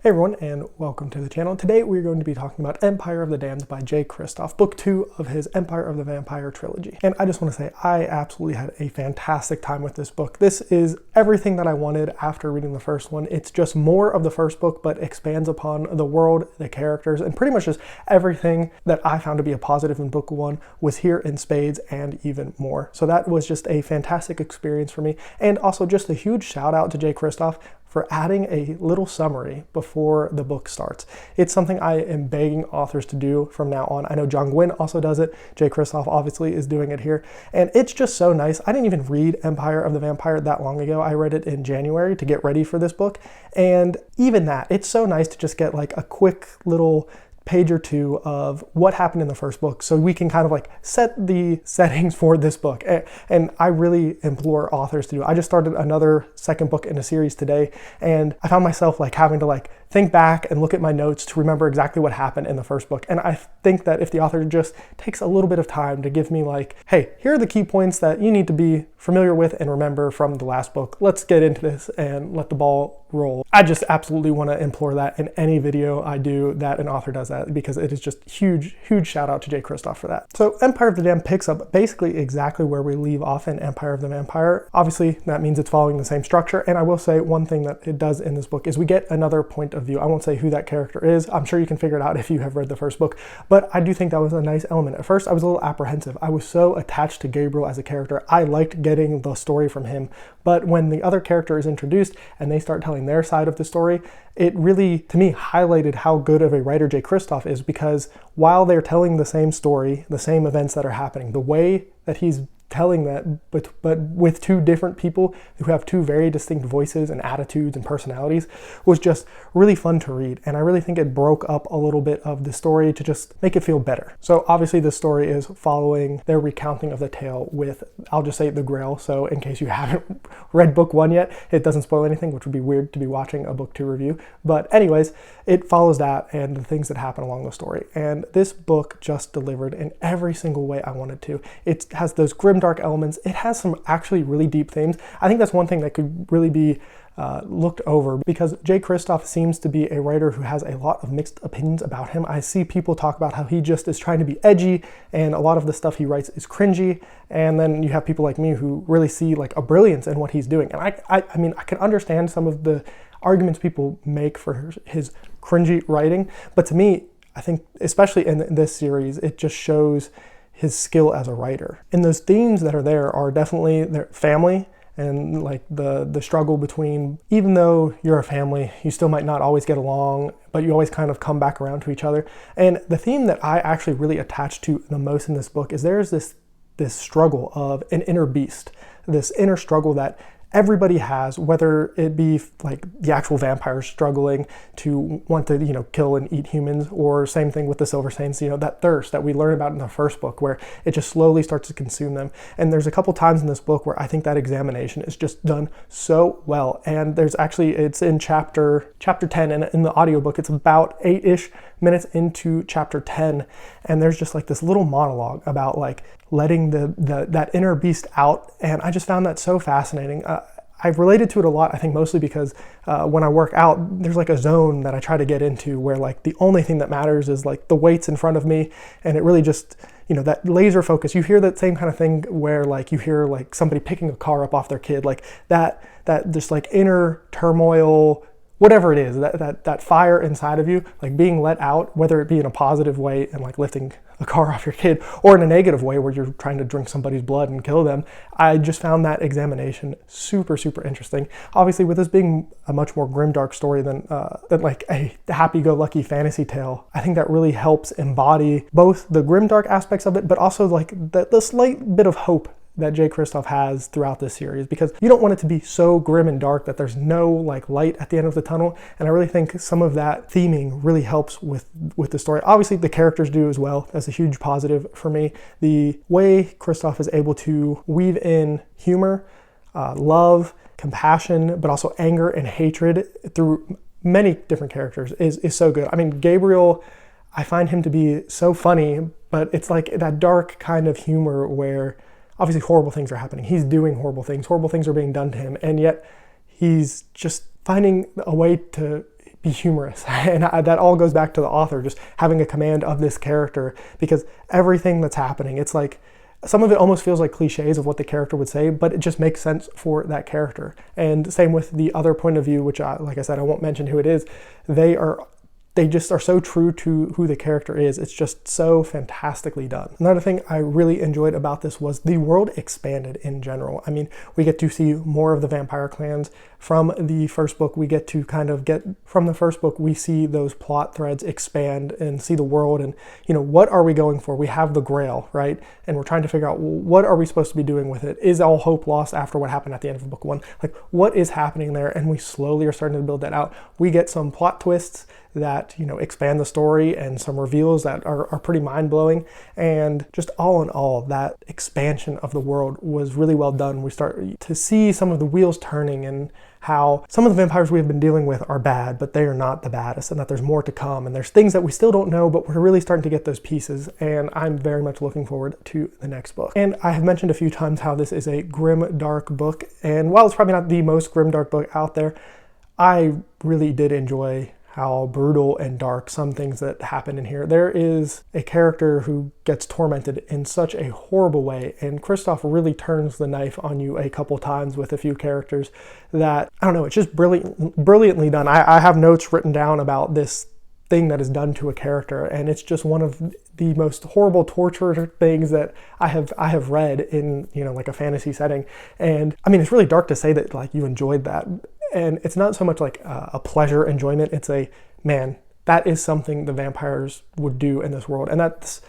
Hey everyone, and welcome to the channel. Today we're going to be talking about Empire of the Damned by Jay Kristoff, book 2 of his Empire of the Vampire trilogy. And I just want to say I absolutely had a fantastic time with this book. This is everything that I wanted after reading the first one. It's just more of the first book, but expands upon the world, the characters, and pretty much just everything that I found to be a positive in book 1 was here in spades and even more. So that was just a fantastic experience for me. And also just a huge shout out to Jay Kristoff for adding a little summary before the book starts. It's something I am begging authors to do from now on. I know John Gwynne also does it. Jay Kristoff obviously is doing it here. And it's just so nice. I didn't even read Empire of the Vampire that long ago. I read it in January to get ready for this book. And even that, it's so nice to just get like a quick little page or two of what happened in the first book so we can kind of like set the settings for this book. And I really implore authors to do it. I just started another second book in a series today, and I found myself like having to like think back and look at my notes to remember exactly what happened in the first book. And I think that if the author just takes a little bit of time to give me like, hey, here are the key points that you need to be familiar with and remember from the last book. Let's get into this and let the ball roll. I just absolutely want to implore that in any video I do that an author does that, because it is just huge shout out to Jay Kristoff for that. So Empire of the Damned picks up basically exactly where we leave off in Empire of the Vampire. Obviously that means it's following the same structure, and I will say one thing that it does in this book is we get another point of view. I won't say who that character is. I'm sure you can figure it out if you have read the first book, but I do think that was a nice element. At first I was a little apprehensive. I was so attached to Gabriel as a character. I liked getting the story from him, but when the other character is introduced and they start telling their side of the story, it really, to me, highlighted how good of a writer Jay Kristoff is, because while they're telling the same story, the same events that are happening, the way that he's telling that, but with two different people who have two very distinct voices and attitudes and personalities, was just really fun to read. And I really think it broke up a little bit of the story to just make it feel better. So obviously the story is following their recounting of the tale with, I'll just say, the Grail. So in case you haven't read book 1 yet, it doesn't spoil anything, which would be weird to be watching a book 2 review. But anyways, it follows that and the things that happen along the story. And this book just delivered in every single way I wanted to. It has those Grimdark elements. It has some actually really deep themes. I think that's one thing that could really be looked over, because Jay Kristoff seems to be a writer who has a lot of mixed opinions about him. I see people talk about how he just is trying to be edgy and a lot of the stuff he writes is cringy, and then you have people like me who really see like a brilliance in what he's doing. And I mean, I can understand some of the arguments people make for his cringy writing, but to me, I think especially in this series, it just shows his skill as a writer. And those themes that are there are definitely their family, and like the struggle between, even though you're a family, you still might not always get along, but you always kind of come back around to each other. And the theme that I actually really attach to the most in this book is there's this struggle of an inner beast, this inner struggle that everybody has, whether it be like the actual vampires struggling to want to, kill and eat humans, or same thing with the Silver Saints, that thirst that we learn about in the first book where it just slowly starts to consume them. And there's a couple times in this book where I think that examination is just done so well. And there's actually, it's in chapter 10, and in the audiobook, it's about 8-ish minutes into chapter 10. And there's just like this little monologue about like letting that inner beast out. And I just found that so fascinating. I've related to it a lot, I think mostly because when I work out, there's like a zone that I try to get into where like the only thing that matters is like the weights in front of me. And it really just, that laser focus, you hear that same kind of thing where like you hear like somebody picking a car up off their kid, like that just like inner turmoil, whatever it is, that fire inside of you, like being let out, whether it be in a positive way and like lifting a car off your kid, or in a negative way where you're trying to drink somebody's blood and kill them. I just found that examination super interesting. Obviously, with this being a much more grimdark story than like a happy-go-lucky fantasy tale, I think that really helps embody both the grimdark aspects of it, but also like the slight bit of hope that Jay Kristoff has throughout this series, because you don't want it to be so grim and dark that there's no like light at the end of the tunnel. And I really think some of that theming really helps with the story. Obviously the characters do as well. That's a huge positive for me. The way Kristoff is able to weave in humor, love, compassion, but also anger and hatred through many different characters is so good. I mean, Gabriel, I find him to be so funny, but it's like that dark kind of humor where obviously horrible things are happening. He's doing horrible things are being done to him, and yet he's just finding a way to be humorous. And that all goes back to the author just having a command of this character, because everything that's happening, it's like some of it almost feels like cliches of what the character would say, but it just makes sense for that character. And same with the other point of view, which like I said, I won't mention who it is. They just are so true to who the character is. It's just so fantastically done. Another thing I really enjoyed about this was the world expanded in general. I mean, we get to see more of the vampire clans from the first book. We get to from the first book, we see those plot threads expand and see the world and, what are we going for? We have the Grail, right? And we're trying to figure out, well, what are we supposed to be doing with it? Is all hope lost after what happened at the end of book 1? Like, what is happening there? And we slowly are starting to build that out. We get some plot twists that expand the story and some reveals that are pretty mind-blowing, and just all in all, that expansion of the world was really well done. We start to see some of the wheels turning and how some of the vampires we have been dealing with are bad, but they are not the baddest, and that there's more to come, and there's things that we still don't know, but we're really starting to get those pieces, and I'm very much looking forward to the next book. And I have mentioned a few times how this is a grimdark book, and while it's probably not the most grimdark book out there, I really did enjoy how brutal and dark some things that happen in here. There is a character who gets tormented in such a horrible way, and Kristoff really turns the knife on you a couple times with a few characters that, I don't know, it's just brilliantly done. I have notes written down about this thing that is done to a character, and it's just one of the most horrible torture things that I have read in, like a fantasy setting. And I mean, it's really dark to say that like you enjoyed that. And it's not so much like a pleasure enjoyment, it's a, man, that is something the vampires would do in this world. And that's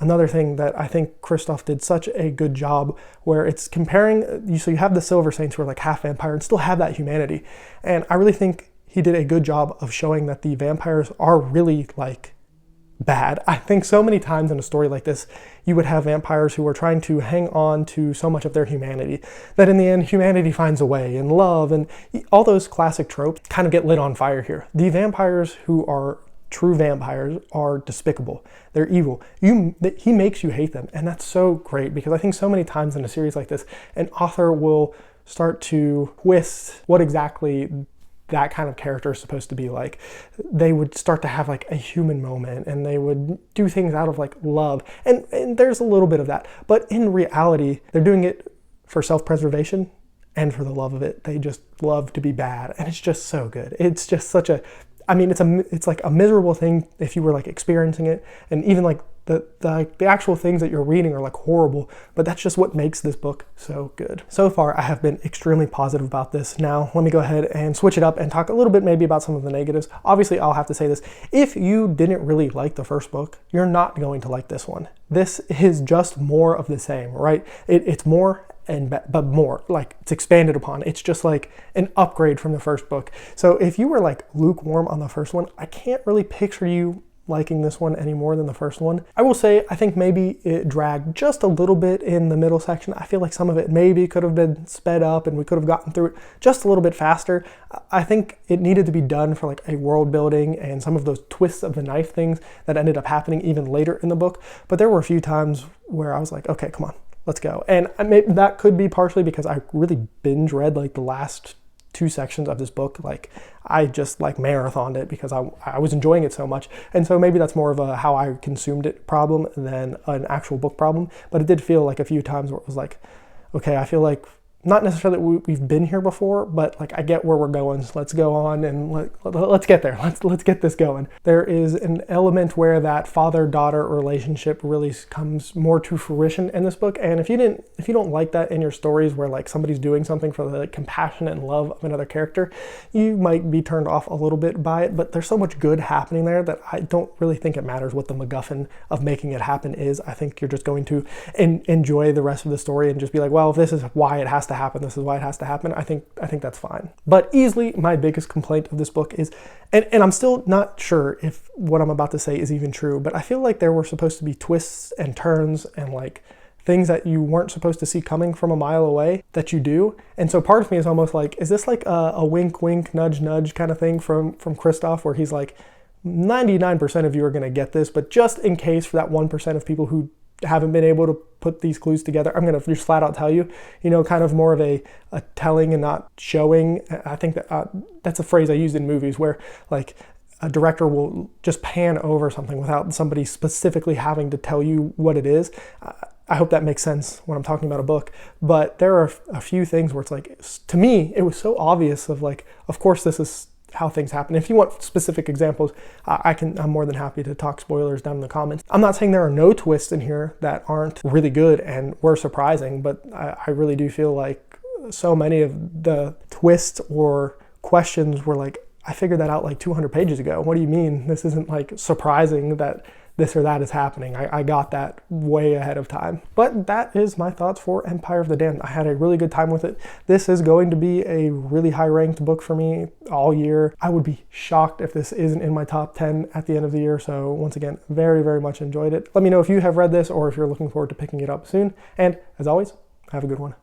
another thing that I think Kristoff did such a good job, where it's comparing, so you have the Silver Saints who are like half vampire and still have that humanity. And I really think he did a good job of showing that the vampires are really like bad. I think so many times in a story like this, you would have vampires who are trying to hang on to so much of their humanity that in the end, humanity finds a way, and love and all those classic tropes kind of get lit on fire here. The vampires who are true vampires are despicable. They're evil. He makes you hate them, and that's so great, because I think so many times in a series like this, an author will start to twist what exactly that kind of character is supposed to be like. They would start to have like a human moment, and they would do things out of like love, and there's a little bit of that, but in reality they're doing it for self-preservation and for the love of it. They just love to be bad, and it's just so good. It's just such a, I mean, it's like a miserable thing if you were like experiencing it, and even like the actual things that you're reading are like horrible, but that's just what makes this book so good. So far, I have been extremely positive about this. Now, let me go ahead and switch it up and talk a little bit maybe about some of the negatives. Obviously, I'll have to say this. If you didn't really like the first book, you're not going to like this one. This is just more of the same, right? It's more but more, like it's expanded upon. It's just like an upgrade from the first book. So if you were like lukewarm on the first one, I can't really picture you liking this one any more than the first one. I will say, I think maybe it dragged just a little bit in the middle section. I feel like some of it maybe could have been sped up and we could have gotten through it just a little bit faster. I think it needed to be done for like a world building and some of those twists of the knife things that ended up happening even later in the book. But there were a few times where I was like, okay, come on, let's go. And that could be partially because I really binge read like the last 2 sections of this book. Like I just like marathoned it because I was enjoying it so much. And so maybe that's more of a how I consumed it problem than an actual book problem. But it did feel like a few times where it was like, okay, I feel like not necessarily that we've been here before, but like I get where we're going. So let's go on and let's get there. Let's get this going. There is an element where that father-daughter relationship really comes more to fruition in this book. And if you don't like that in your stories where like somebody's doing something for the compassion and love of another character, you might be turned off a little bit by it. But there's so much good happening there that I don't really think it matters what the MacGuffin of making it happen is. I think you're just going to enjoy the rest of the story and just be like, well, if this is why it has to happen, this is why it has to happen. I think that's fine. But easily my biggest complaint of this book is, and I'm still not sure if what I'm about to say is even true, but I feel like there were supposed to be twists and turns and like things that you weren't supposed to see coming from a mile away that you do. And so part of me is almost like, is this like a wink, wink, nudge, nudge kind of thing from Kristoff, where he's like, 99% of you are going to get this, but just in case for that 1% of people who haven't been able to put these clues together, I'm gonna just flat out tell you, kind of more of a telling and not showing. I think that that's a phrase I used in movies where like a director will just pan over something without somebody specifically having to tell you what it is. I hope that makes sense when I'm talking about a book, but there are a few things where it's like, to me, it was so obvious of like, of course this is how things happen. If you want specific examples, I'm more than happy to talk spoilers down in the comments. I'm not saying there are no twists in here that aren't really good and were surprising, but I really do feel like so many of the twists or questions were like, I figured that out like 200 pages ago. What do you mean? This isn't like surprising that this or that is happening. I got that way ahead of time. But that is my thoughts for Empire of the Damned. I had a really good time with it. This is going to be a really high ranked book for me all year. I would be shocked if this isn't in my top 10 at the end of the year. So once again, very, very much enjoyed it. Let me know if you have read this or if you're looking forward to picking it up soon. And as always, have a good one.